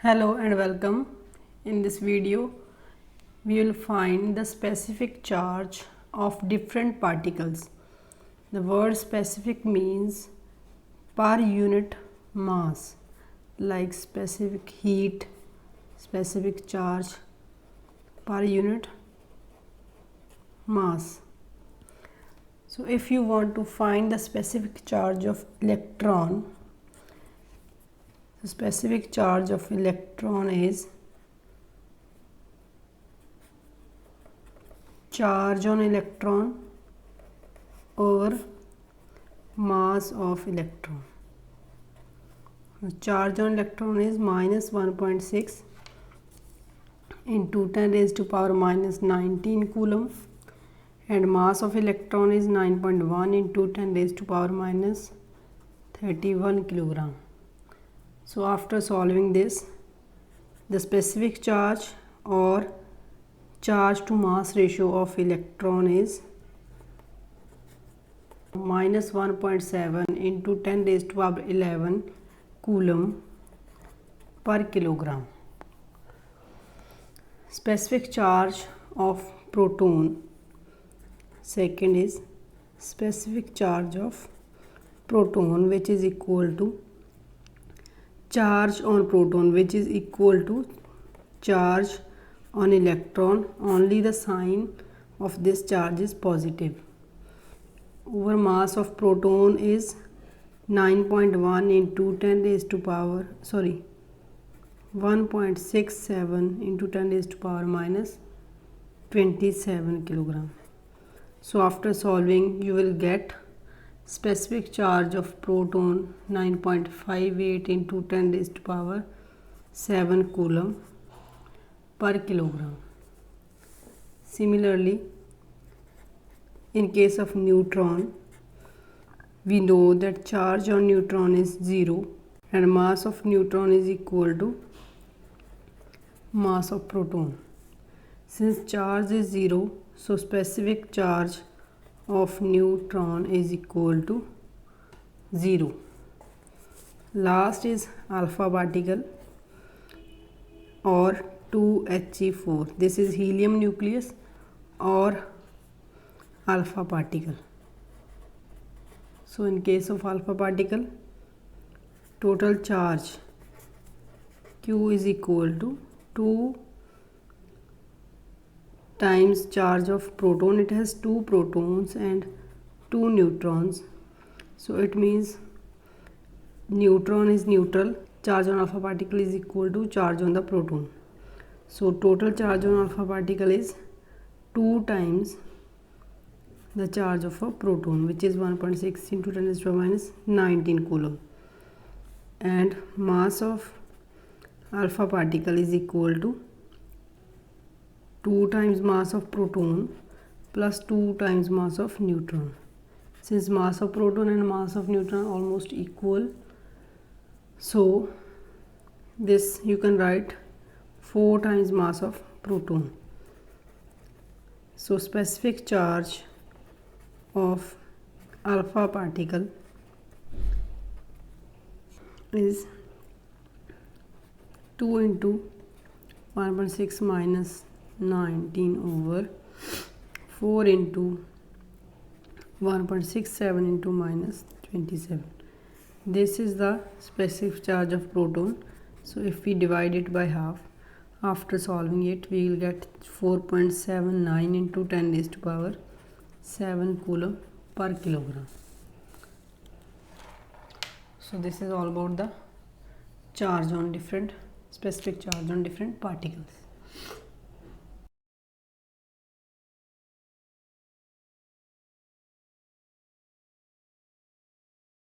Hello and welcome. In this video we will find the specific charge of different particles. The word specific means per unit mass, like specific heat, specific charge per unit mass. So if you want to find the specific charge of electron, the specific charge of electron is charge on electron over mass of electron. The charge on electron is minus 1.6 into 10 raised to power minus 19 coulomb, and mass of electron is 9.1 into 10 raised to power minus 31 kilogram. So after solving this, the specific charge or charge to mass ratio of electron is minus 1.7 into 10 raised to power 11 coulomb per kilogram. Specific charge of proton, second is specific charge of proton, which is equal to charge on proton, which is equal to charge on electron, only the sign of this charge is positive, over mass of proton is 9.1 into 10 raised to power 1.67 into 10 raised to power minus 27 kilogram. So after solving you will get specific charge of proton 9.58 into 10 raised to power 7 coulomb per kilogram. Similarly, in case of neutron, we know that charge on neutron is 0 and mass of neutron is equal to mass of proton. Since charge is 0, so specific charge of neutron is equal to 0. Last is alpha particle or 2He4. This is helium nucleus or alpha particle. So in case of alpha particle, total charge Q is equal to 2 times charge of proton. It has 2 protons and 2 neutrons, so it means neutron is neutral. Charge on alpha particle is equal to charge on the proton. So total charge on alpha particle is 2 times the charge of a proton, which is 1.6 into 10 raised to minus 19 coulomb, and mass of alpha particle is equal to 2 times mass of proton plus 2 times mass of neutron. Since mass of proton and mass of neutron are almost equal, so this you can write 4 times mass of proton. So specific charge of alpha particle is 2 into 1.6 minus 19 over 4 into 1.67 into minus 27. This is the specific charge of proton. So if we divide it by half, after solving it we will get 4.79 into 10 raised to power 7 coulomb per kilogram. So this is all about the charge on different specific charge on different particles.